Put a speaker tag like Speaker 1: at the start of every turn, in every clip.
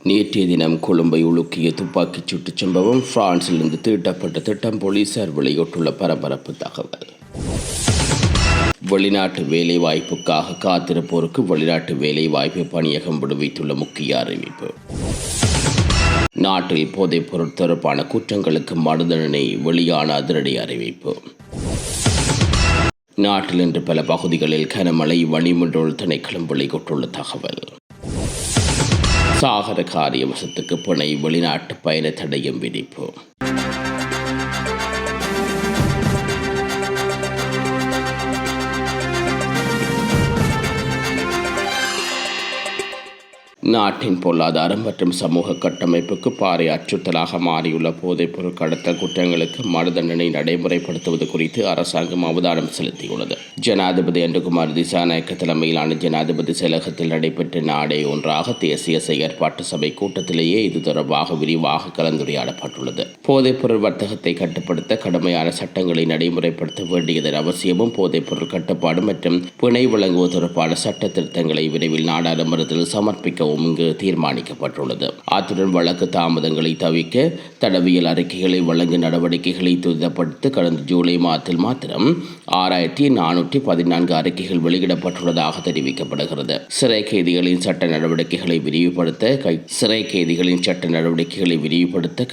Speaker 1: நேற்றைய தினம் கொழும்பை உலுக்கிய துப்பாக்கிச் சூட்டுச் சம்பவம் பிரான்சிலிருந்து தீட்டப்பட்ட திட்டம் போலீசார் வெளியிட்டுள்ள பரபரப்பு தகவல். வெளிநாட்டு வேலைவாய்ப்புக்காக காத்திருப்போருக்கு வெளிநாட்டு வேலைவாய்ப்பு பணியகம் விடுவித்துள்ள முக்கிய அறிவிப்பு. நாட்டில் போதைப் பொருள் தொடர்பான குற்றங்களுக்கு மறுதண்டனை வெளியான அதிரடி அறிவிப்பு. நாட்டில் இன்று பல பகுதிகளில் கனமழை வளிமண்டல திணைக்களம் வெளியிட்டுள்ள தகவல். சாகர காரியவசத்துக்கு பிணை வெளிநாட்டு பயண தடையும் விதிப்பு. நாட்டின் பொருளாதாரம் மற்றும் சமூக கட்டமைப்புக்கு பாரிய அச்சுறுத்தலாக மாறியுள்ள போதைப்பொருள் கடத்தல் குற்றங்களுக்கு மறுதண்டனை நடைமுறைப்படுத்துவது குறித்து அரசாங்கம் அவதானம் செலுத்தியுள்ளது. ஜனாதிபதி அன்றுகுமார் திசாநாயக்க தலைமையிலான ஜனாதிபதி செயலகத்தில் நடைபெற்ற நாடே ஒன்றாக தேசிய செயற்பாட்டு சபை கூட்டத்திலேயே இது தொடர்பாக விரிவாக கலந்துரையாடப்பட்டுள்ளது. போதைப்பொருள் வர்த்தகத்தை கட்டுப்படுத்த கடுமையான சட்டங்களை நடைமுறைப்படுத்த வேண்டியதன் அவசியமும், போதைப்பொருள் கட்டுப்பாடு மற்றும் பிணை வழங்குவது தொடர்பான சட்ட திருத்தங்களை விரைவில் நாடாளுமன்றத்தில் சமர்ப்பிக்கவும் இங்கு தீர்மானிக்கப்பட்டுள்ளது. அத்துடன் வழக்கு தாமதங்களை தவிர்க்க தடவியல் அறிக்கைகளை வழங்கும் நடவடிக்கைகளை துரிதப்படுத்த கடந்த ஜூலை மாதத்தில் மாத்திரம் 6414 அறிக்கைகள் வெளியிடப்பட்டுள்ளதாக தெரிவிக்கப்படுகிறது. சிறை கைதிகளின் சட்ட நடவடிக்கைகளை விரிவுபடுத்த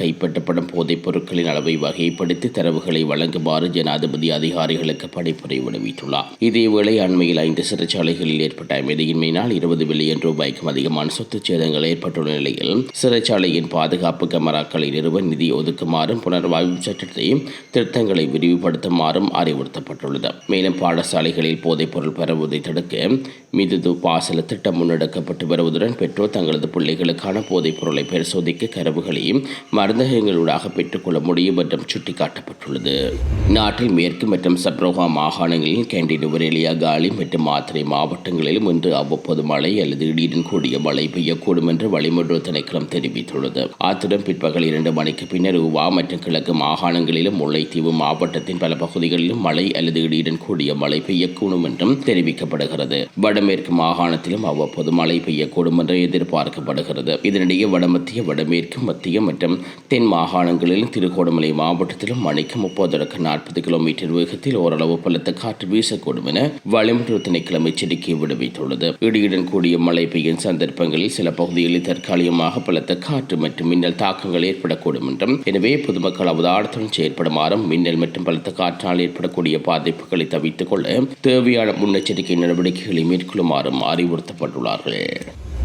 Speaker 1: கைப்பற்றப்படும் போதைப் பொருட்களின் அளவை வகைப்படுத்தி தரவுகளை வழங்குமாறு ஜனாதிபதி அதிகாரிகளுக்கு பணிப்புரை விடுவித்துள்ளார். இதேவேளை அண்மையில் 5 சிறைச்சாலைகளில் ஏற்பட்ட அமைதியின்மையினால் 20 பில்லியன் ரூபாய்க்கும் அதிகமான சொத்து சேதங்கள் ஏற்பட்டுள்ள நிலையில் சிறைச்சாலையின் பாதுகாப்பு கேமராக்களை நிறுவ நிதி ஒதுக்குமாறும் புனர்வாழ்வு சட்டத்தை திருத்தங்களை விரிவுபடுத்துமாறும் அறிவுறுத்தப்பட்டுள்ளது. மேலும் பாடசாலைகளில் போதைப் பொருள் பரவுவதை தடுக்க மிதுது பாசல திட்டம் முன்னெடுக்கப்பட்டு வருவதுடன் பெற்றோர் தங்களது பிள்ளைகளுக்கான போதைப் பொருளை பரிசோதிக்க கருவுகளையும் மருந்தகங்களூடாக பெற்றுக்கொள்ள முடியும் என்றும் சுட்டிக்காட்டப்பட்டுள்ளது. நாட்டில் மேற்கு மற்றும் சப்ரோகா மாகாணங்களில் கேண்டின் நுவரெலியா காலி மற்றும் மாத்திரை மாவட்டங்களிலும் இன்று அவ்வப்போது மழை அல்லது இடியுடன் கூடிய மழை பெய்யக்கூடும் என்று வளிமண்டல திணைக்களம் தெரிவித்துள்ளது. அத்துடன் பிற்பகல் 2 மணிக்கு பின்னர் உவா மற்றும் கிழக்கு மாகாணங்களிலும் முல்லைத்தீவு மாவட்டத்தின் பல பகுதிகளிலும் மழை அல்லது இடியுடன் கூடிய மழை பெய்யக்கூடும் என்றும் தெரிவிக்கப்படுகிறது. வடமேற்கு மாகாணத்திலும் அவ்வப்போது மழை பெய்யக்கூடும் என்று எதிர்பார்க்கப்படுகிறது. இதனிடையே வடமத்திய, வடமேற்கு, மத்திய மற்றும் தென் மாகாணங்களிலும் திருகோணமலை மாவட்டத்திலும் மணிக்கு 30-40 கிலோமீட்டர் வேகத்தில் ஓரளவு பலத்த காற்று வீசக்கூடும் என வளிமண்டல திணைக்களம் எச்சரிக்கை விடுவித்துள்ளது. இடியுடன் கூடிய மழை பெய்யும் சந்தர்ப்பங்களில் சில பகுதிகளில் தற்காலிகமாக பலத்த காற்று மற்றும் மின்னல் தாக்கங்கள் ஏற்படக்கூடும் என்றும், எனவே பொதுமக்கள் அவதானத்துடன் செயற்படுமாறும், மின்னல் மற்றும் பலத்த காற்றால் ஏற்படக்கூடிய பாதிப்புகளை தவிர்த்துக் கொள்ள தேவையான முன்னெச்சரிக்கை நடவடிக்கைகளை மேற்கொள்ளுமாறும் அறிவுறுத்தப்பட்டுள்ளார்கள்.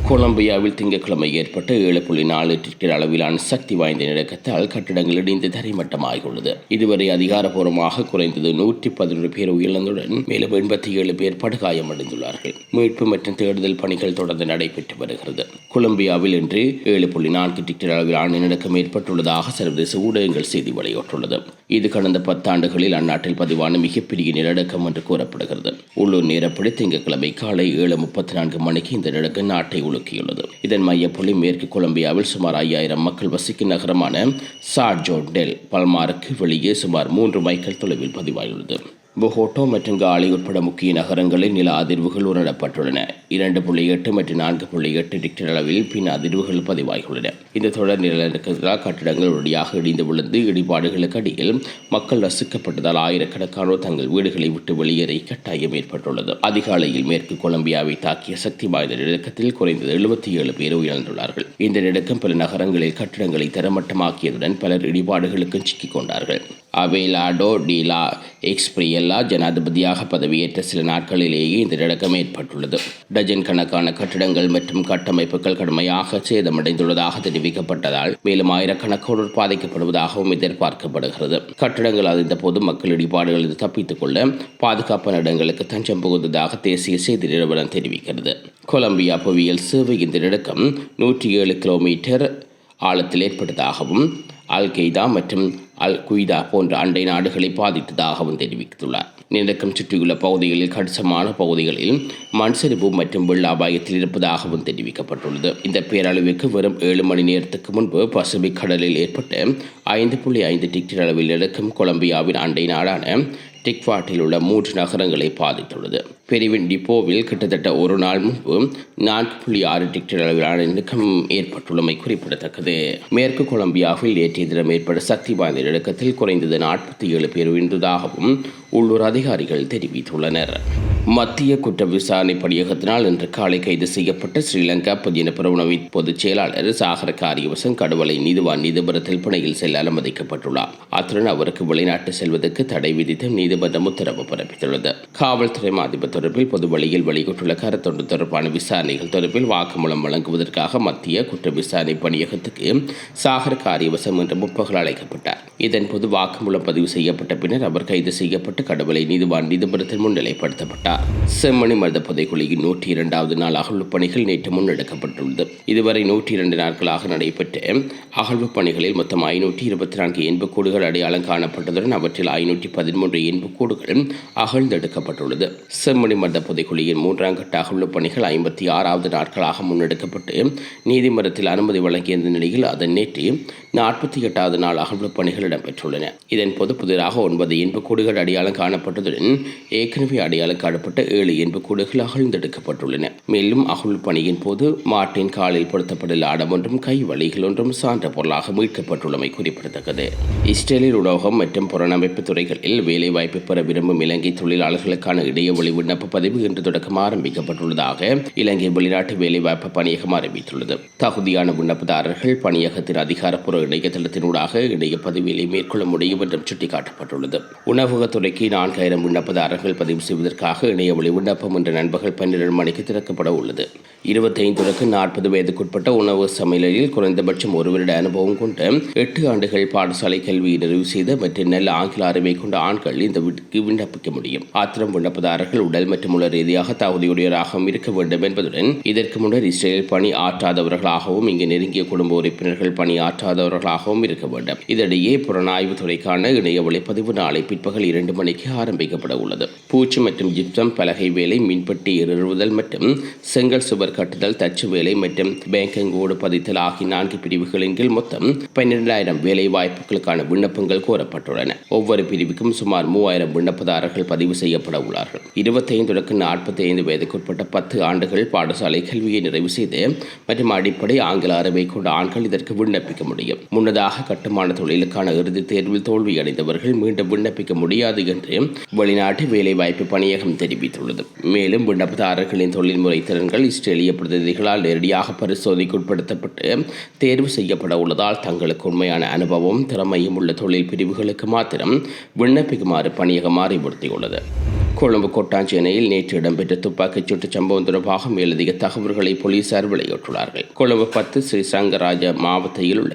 Speaker 1: கொலம்பியாவில் திங்கட்கிழமை ஏற்பட்ட 7.4 ரிக்டர் அளவிலான சக்தி வாய்ந்த நிலநடுக்கத்தால் கட்டிடங்கள் இடிந்து தரைமட்டமாகியுள்ளது. இதுவரை அதிகாரப்பூர்வமாக குறைந்தது 111 பேர் உயிரிழந்துடன் மேலும் 87 பேர் படுகாயமடைந்துள்ளார்கள். மீட்பு மற்றும் தேடுதல் பணிகள் தொடர்ந்து நடைபெற்று வருகிறது. கொலம்பியாவில் இன்று 7.4 ரிக்டர் அளவிலான நிலநடுக்கம் ஏற்பட்டுள்ளதாக சர்வதேச ஊடகங்கள் செய்தி வெளியிட்டுள்ளது. இது கடந்த 10 ஆண்டுகளில் அந்நாட்டில் பதிவான மிகப்பெரிய நிலநடுக்கம் என்று கூறப்படுகிறது. உள்ளூர் நேரப்படி திங்கட்கிழமை காலை 7:34 மணிக்கு இந்த நிலநடுக்கம் நாட்டை உலுக்கியுள்ளது. இதன் மையப்புள்ளி மேற்கு கொலம்பியாவில் சுமார் 5000 மக்கள் வசிக்கும் நகரமான சார்ஜோ டெல் பல்மாருக்கு வெளியே சுமார் 3 மைல்கள் தொலைவில் பதிவாகியுள்ளது. பொகோட்டோ மற்றும் காலி உட்பட முக்கிய நகரங்களில் நில அதிர்வுகள் உணரப்பட்டுள்ளன. 2.8 மற்றும் 4.8 ரிக்டர் அளவில் பின் அதிர்வுகள் பதிவாகியுள்ளன. இந்த தொடர் நிலநடுக்கத்தால் கட்டிடங்கள் உடனடியாக இடிந்து விழுந்து இடிபாடுகளுக்கு அடியில் மக்கள் நசுக்கப்பட்டதால் ஆயிரக்கணக்கானோர் தங்கள் வீடுகளை விட்டு வெளியேற கட்டாயம் ஏற்பட்டுள்ளது. அதிகாலையில் மேற்கு கொலம்பியாவை தாக்கிய சக்தி வாய்ந்த நிலநடுக்கத்தில் குறைந்தது 77 பேர் உயிரிழந்துள்ளார்கள். இந்த நிலநடுக்கம் பல நகரங்களில் கட்டிடங்களை தரமட்டமாக்கியதுடன் பலர் இடிபாடுகளுக்கும் சிக்கிக் கொண்டார்கள். அவேலாடோ டி லா எக்ஸ்பிரியல்லா ஜனாதிபதியாக பதவியேற்ற சில நாட்களிலேயே இந்த நிலநடுக்கம் ஏற்பட்டுள்ளது. டஜன் கணக்கான கட்டிடங்கள் மற்றும் கட்டமைப்புகள் கடுமையாக சேதமடைந்துள்ளதாக தெரிவிக்கப்பட்டதால் மேலும் ஆயிரக்கணக்கானோர் பாதிக்கப்படுவதாகவும் எதிர்பார்க்கப்படுகிறது. கட்டிடங்கள் அதிர்ந்த போது மக்கள் இடிபாடுகளில் தப்பித்துக் கொள்ள பாதுகாப்பான இடங்களுக்கு தஞ்சம் புகுந்ததாக தேசிய செய்தி நிறுவனம் தெரிவிக்கிறது. கொலம்பியா புவியியல் சேவை இந்த நிலநடுக்கம் 107 கிலோமீட்டர் ஆழத்தில் ஏற்பட்டதாகவும் அல்-கெய்தா மற்றும் அல்-குய்தா போன்ற அண்டை நாடுகளை பாதித்ததாகவும் தெரிவித்துள்ளார். நிலநடுக்கம் சுற்றியுள்ள பகுதிகளில் கணிசமான பகுதிகளில் மண் சரிவு மற்றும் வெள்ள அபாயத்தில் இருப்பதாகவும் தெரிவிக்கப்பட்டுள்ளது. இந்த பேரழிவுக்கு வெறும் 7 மணி நேரத்துக்கு முன்பு பசிபிக் கடலில் ஏற்பட்ட 5.5 ரிக்டர் அளவில் நிலநடுக்கம் கொலம்பியாவின் அண்டை நாடான டிக்வாட்டில் உள்ள 3 நகரங்களை பாதித்துள்ளது. பெரிவின் டிப்போவில் கிட்டத்தட்ட ஒரு நாள் முன்பு 4.6 டிக்டர் அளவிலான நிலநடுக்கம் ஏற்பட்டுள்ளமை குறிப்பிடத்தக்கது. மேற்கு கொலம்பியாவில் நேற்றைய தினம் ஏற்பட்ட சக்தி வாய்ந்த நிலநடுக்கத்தில் குறைந்தது 47 பேர் உயிர்ந்ததாகவும் உள்ளூர் அதிகாரிகள் தெரிவித்துள்ளனர். மத்திய குற்ற விசாரணை பணியகத்தினால் இன்று காலை கைது செய்யப்பட்ட ஸ்ரீலங்கா பொதுஜன பெரமுனவின் பொதுச் செயலாளர் சாகர காரியவசம் கடுவலை நீதிவான் நீதிமன்றத்தில் பிணையில் செல்ல அனுமதிக்கப்பட்டுள்ளார். அத்துடன் அவருக்கு வெளிநாட்டு செல்வதற்கு தடை விதித்து நீதிமன்றம் உத்தரவு பிறப்பித்துள்ளது. காவல்துறை மாதிபர் தொடர்பில் பொது வழியில் வெளியிட்டுள்ள கருத்தொன்று தொடர்பான விசாரணைகள் தொடர்பில் வாக்குமூலம் வழங்குவதற்காக மத்திய குற்ற விசாரணை பணியகத்துக்கு சாகர காரியவசம் இன்று முற்பகல் அழைக்கப்பட்டார். இதன்போது வாக்குமூலம் பதிவு செய்யப்பட்ட பின்னர் அவர் கைது செய்யப்பட்டு கடுவலை நீதிவான் நீதிமன்றத்தில் முன்னிலைப்படுத்தப்பட்டார். செம்மணி மருத புதைக்குழியின் 102வது நாள் அகழ்வுப் பணிகள் நேற்று முன்னெடுக்கப்பட்டுள்ளது. இதுவரை 102 நாட்களாக நடைபெற்ற அகழ்வுப் பணிகளில் மொத்தம் 524 எண்புக்கூடுகள் அடையாளம் காணப்பட்டதுடன் அவற்றில் 513 எண்புக்கூடுகள் அகழ்ந்தெடுக்கப்பட்டுள்ளது. செம்மணி மருத புதைக்குழியின் 3ஆம் கட்ட அகழ்வுப் பணிகள் 56வது நாட்களாக முன்னெடுக்கப்பட்டு நீதிமன்றத்தில் அனுமதி வழங்கிய நிலையில் அதன் நேற்று 48வது நாள் அகழ்வுப் பணிகள் இடம்பெற்றுள்ளன. இதன்போது புதிதாக 9 எண்புக்கூடுகள் அடையாளம் காணப்பட்டதுடன் ஏற்கனவே அடையாளம் காணப்பட்ட 7 எண்புக்கூடுகள் அகழ்ந்தெடுக்கப்பட்டுள்ளன. மேலும் அகழ்வு பணியின் போது மாட்டின் காலில் பொருத்தப்பட்டுள்ள ஆடம் ஒன்றும் கைவழிகள் ஒன்றும் சான்ற பொருளாக மீட்கப்பட்டுள்ளமை குறிப்பிடத்தக்கது. இஸ்ரேலில் உணவகம் மற்றும் புறநமைப்பு துறைகளில் வேலைவாய்ப்பு பெற விரும்பும் இலங்கை தொழிலாளர்களுக்கான இடையவழி விண்ணப்ப பதிவு இன்று தொடக்கம் ஆரம்பிக்கப்பட்டுள்ளதாக இலங்கை வெளிநாட்டு வேலைவாய்ப்பு பணியகம் அறிவித்துள்ளது. தகுதியான விண்ணப்பதாரர்கள் பணியகத்தின் அதிகாரப்பூர்வ இணையதளத்தினூடாக இணைய பதிவேலை மேற்கொள்ள முடியும் என்றும் சுட்டிக்காட்டப்பட்டுள்ளது. உணவகத்துறைக்கு 4000 விண்ணப்பதாரர்கள் பதிவு செய்வதற்காக இணையவழி விண்ணப்பம் இன்று நண்பகல் 12 மணிக்கு திறக்கப்பட உள்ளது. 25-40 வயதுக்குட்பட்ட உணவு சமையலில் குறைந்தபட்சம் 1 வருட அனுபவம் கொண்ட 8 ஆண்டுகள் பாடசாலை கல்வியை நிறைவு செய்த மற்றும் நல்ல ஆங்கில அறிவை கொண்ட ஆண்கள் இந்த விண்ணப்பிக்க முடியும். ஆத்திரம் விண்ணப்பதாரர்கள் உடல் மற்றும் உள்ள ரீதியாக தகுதியுடையவராகவும் இருக்க வேண்டும் என்பதுடன் இதற்கு முன்னர் இஸ்ரேலில் பணி ஆற்றாதவர்களாகவும் இங்கு நெருங்கிய குடும்ப உறுப்பினர்கள் பணி ஆற்றாதவர்களாகவும் இருக்க வேண்டும். இதனிடையே புலனாய்வு துறைக்கான இணையவழி பதிவு நாளை பிற்பகல் 2 மணிக்கு ஆரம்பிக்கப்பட உள்ளது. பூச்சி மற்றும் ஜிப்சம் பலகை வேலை, மின்பட்டி நிறுவுதல் மற்றும் செங்கல் சுவர் கட்டுதல், தச்சு வேலை மற்றும் பேங்கிங்கோடு பதித்தல் ஆகிய 4 பிரிவுகளின் கீழ் மொத்தம் 12,000 வேலை வாய்ப்புகளுக்கான விண்ணப்பங்கள் கோரப்பட்டுள்ளன. ஒவ்வொரு பிரிவுக்கும் சுமார் 3000 விண்ணப்பதாரர்கள் பதிவு செய்யப்பட உள்ளார்கள். 25-45 வயதுக்குட்பட்ட 10 ஆண்டுகள் பாடசாலை கல்வியை நிறைவு செய்து மற்றும் அடிப்படை ஆங்கில அறிவை கொண்ட ஆண்கள் இதற்கு விண்ணப்பிக்க முடியும். முன்னதாக கட்டுமான தொழிலுக்கான இறுதித் தேர்வில் தோல்வியடைந்தவர்கள் மீண்டும் விண்ணப்பிக்க முடியாது என்று வெளிநாட்டு வேலைவாய்ப்பு பணியகம் தெரிவித்துள்ளது. மேலும் விண்ணப்பதாரர்களின் தொழில்முறை திறன்கள் இஸ்ரேலிய பிரதிநிதிகளால் நேரடியாக பரிசோதனைக்குட்படுத்தப்பட்டு தேர்வு செய்யப்பட உள்ளதால் தங்களுக்கு உண்மையான அனுபவம் திறமையும் உள்ள தொழில் பிரிவுகளுக்கு மாத்திரம் விண்ணப்பிக்குமாறு பணியகம் அறிவுறுத்தியுள்ளது. கொழும்பு கொட்டாஞ்சேனையில் நேற்று இடம்பெற்ற துப்பாக்கிச் சூட்டு சம்பவம் தொடர்பாக மேலதிக தகவல்களை போலீசார் வெளியிட்டுள்ளார்கள். கொழும்பு 10 ஸ்ரீ சங்கராஜ மாவட்டத்தில் உள்ள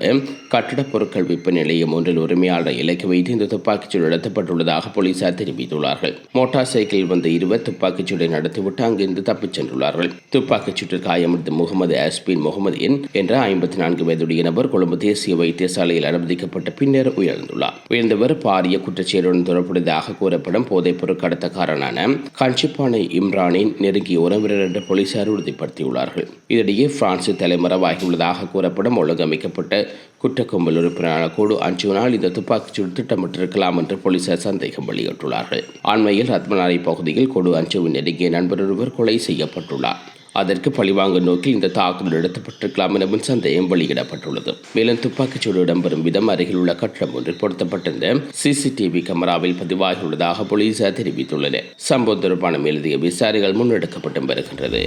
Speaker 1: கட்டடப் பொருட்கள் விற்பனை நிலையம் ஒன்றில் உரிமையாளரை இலக்கு வைத்து இந்த துப்பாக்கிச் சூடு நடத்தப்பட்டுள்ளதாக போலீசார் தெரிவித்துள்ளார்கள். மோட்டார் சைக்கிளில் வந்த 2 துப்பாக்கிச் சூட்டை நடத்திவிட்டு அங்கிருந்து தப்பிச் சென்றுள்ளார்கள். துப்பாக்கிச் சூட்டில் காயமடைந்த முகமது அஸ்பின் முகமதின் என்ற 54 வயதுடைய நபர் கொழும்பு தேசிய வைத்தியசாலையில் அனுமதிக்கப்பட்ட பின்னர் உயர்ந்துள்ளார். உயர்ந்தவர் பாரிய குற்றச்செயலுடன் தொடர்புடையதாக கூறப்படும் போதைப் பொருள் கடத்தக்காரர் கஞ்சிப்பானை இம்ரானின் நெருங்கிய உறவினர் என்று போலீசார் உறுதிப்படுத்தியுள்ளார்கள். இதனிடையே பிரான்சில் தலைமறைவாகியுள்ளதாக கூறப்படும் ஒழுங்கமைக்கப்பட்ட குற்றக்கும்பல் உறுப்பினரான கோடு அஞ்சுவினால் இந்த துப்பாக்கிச்சூடு திட்டமிட்டிருக்கலாம் என்று போலீசார் சந்தேகம் வெளியிட்டுள்ளார்கள். அண்மையில் ரத்மனாரி பகுதியில் கோடு அஞ்சுவின் நெருங்கிய நண்பர் ஒருவர் கொலை செய்யப்பட்டுள்ளார். அதற்கு பழிவாங்கும் நோக்கில் இந்த தாக்குதல் நடத்தப்பட்டிருக்கலாம் என சந்தேகம் வெளியிடப்பட்டுள்ளது. மேலும் துப்பாக்கிச்சூடு இடம்பெறும் விதம் அருகில் உள்ள கட்டடம் ஒன்றில் பொருத்தப்பட்டிருந்த சிசிடிவி கேமராவில் பதிவாகியுள்ளதாக போலீசார் தெரிவித்துள்ளனர். சம்பவம் தொடர்பான மேலதிக விசாரணைகள் முன்னெடுக்கப்பட்டு வருகின்றது.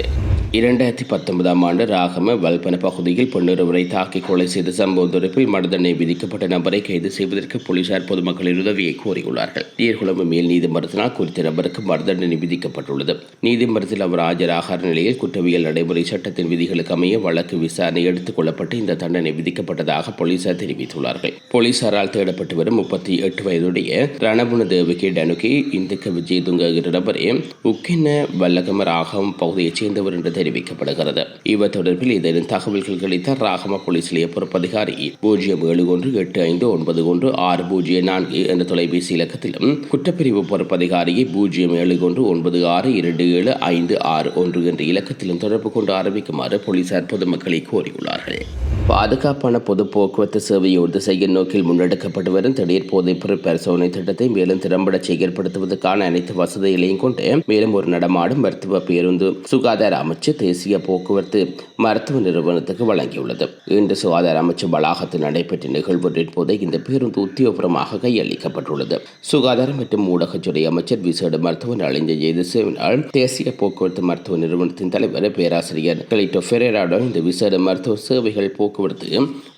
Speaker 1: 2019ஆம் ஆண்டு ராகம வல்பன பகுதியில் பெண்ணொருவரை தாக்கி கொலை செய்த சம்பவம் தொடர்பில் மரணதண்டனை விதிக்கப்பட்ட நபரை கைது செய்வதற்கு போலீசார் பொதுமக்களின் உதவியை கோரியுள்ளார்கள். நீர்குழம்பு மேல் நீதிமன்றத்தினால் குறித்த நபருக்கு மரணதண்டனை விதிக்கப்பட்டுள்ளது. நீதிமன்றத்தில் அவர் ஆஜராகாத நிலையில் குற்றவியல் நடைமுறை சட்டத்தின் விதிகளுக்கு அமைய வழக்கு விசாரணை எடுத்துக் கொள்ளப்பட்டு இந்த தண்டனை விதிக்கப்பட்டதாக போலீசார் தெரிவித்துள்ளார்கள். போலீசாரால் தேடப்பட்டு வரும் 38 வயதுடைய ரணபுன தேவகி டனுகி இந்துக்க விஜயதுங்க நபரே உக்கின வல்லகம ராகம் பகுதியைச் சேர்ந்தவர் என்று தெரிவிக்கப்படுகிறது. இவர் தொடர்பில் ஏதேனும் தகவல்கள் கிடைத்த ராகம போலீஸ் நிலைய பொறுப்பதிகாரி 0719816004 என்ற தொலைபேசி இலக்கத்திலும் குற்றப்பிரிவு பொறுப்பதிகாரியை 0719627561 என்ற இலக்கத்தில் தொடர்பு கொண்டு ஆரம்பிக்குமாறு போலீசார் பொதுமக்களை கோரியுள்ளார்கள். பாதுகாப்பான பொது போக்குவரத்து சேவையை உறுதி செய்யும் நோக்கில் முன்னெடுக்கப்பட்டு வரும் திடீர் போதைப்பொருள் பரிசோதனை திட்டத்தை மேலும் திறம்பட செயல்படுத்துவதற்கான அனைத்து வசதிகளையும் கொண்டு மேலும் ஒரு நடமாடும் மருத்துவ பேருந்து சுகாதார அமைச்சு தேசிய போக்குவரத்து மருத்துவ நிறுவனத்துக்கு வழங்கியுள்ளது. இன்று சுகாதார அமைச்சு வளாகத்தில் நடைபெற்ற நிகழ்வொன்றின் போது இந்த பேருந்து உத்தியோகபூர்வமாக கையளிக்கப்பட்டுள்ளது. சுகாதாரம் மற்றும் ஊடகத்துறை அமைச்சர் விசேட மருத்துவ நலிந்த ஜெயதிசேவினால் தேசிய போக்குவரத்து மருத்துவ நிறுவனத்தின் தலைவர் பேராசிரியர் கலிட்டோ ஃபெரேராவுடன் இந்த விசேட மருத்துவ சேவைகள் போக்குவரத்து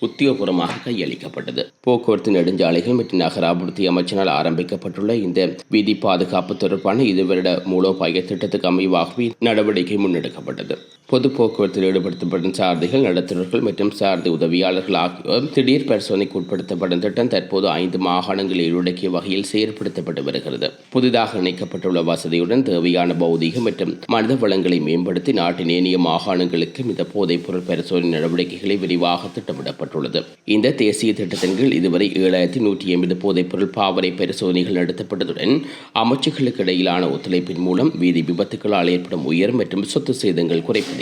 Speaker 1: உத்தியோகபூர்வமாக கையளிக்கப்பட்டது. போக்குவரத்து நெடுஞ்சாலைகள் மற்றும் நகராபிவிருத்தி அமைச்சினால் ஆரம்பிக்கப்பட்டுள்ள இந்த வீதி பாதுகாப்பு தொடர்பான இதுவருட மூலோபாய திட்டத்துக்கு அமைவாகவே நடவடிக்கை முன்னெடுக்கப்பட்டது. பொது போக்குவரத்தில் ஈடுபடுத்தப்படும் சாரதிகள், நடத்துனர்கள் மற்றும் சாரதி உதவியாளர்கள் ஆகியோர் திடீர் பரிசோதனைக்கு உட்படுத்தப்படும் திட்டம் தற்போது 5 மாகாணங்களில் உள்ளடக்கிய வகையில் செயற்படுத்தப்பட்டு வருகிறது. புதிதாக இணைக்கப்பட்டுள்ள வசதியுடன் தேவையான பௌதீக மற்றும் மனித வளங்களை மேம்படுத்தி நாட்டின் ஏனைய மாகாணங்களுக்கு இந்த போதைப் பொருள் பரிசோதனை நடவடிக்கைகளை விரிவாக திட்டமிடப்பட்டுள்ளது. இந்த தேசிய திட்டத்தின் கீழ் இதுவரை 7180 போதைப்பொருள் பாவனை பரிசோதனைகள் நடத்தப்பட்டதுடன் அமைச்சுகளுக்கு இடையிலான ஒத்துழைப்பின் மூலம் வீதி விபத்துகளால் ஏற்படும் உயர் மற்றும் சொத்து சேதங்கள் குறைப்பதே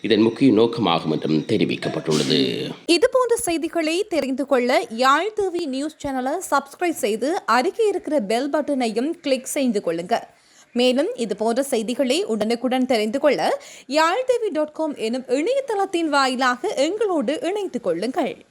Speaker 1: இதன் முக்கிய நோக்கமாகும் என்றும் தெரிவிக்கப்பட்டுள்ளது.
Speaker 2: இதுபோன்ற செய்திகளை தெரிந்து கொள்ள யாழ் டிவி நியூஸ் சேனலை சப்ஸ்கிரைப் செய்து அருகே இருக்கிற பெல் பட்டனையும் கிளிக் செய்து கொள்ளுங்க. மேலும் இதுபோன்ற செய்திகளை உடனுக்குடன் தெரிந்து கொள்ள யாழ்டிவி.com எனும் இணையதளத்தின் வாயிலாக எங்களோடு இணைந்து கொள்ளுங்கள்.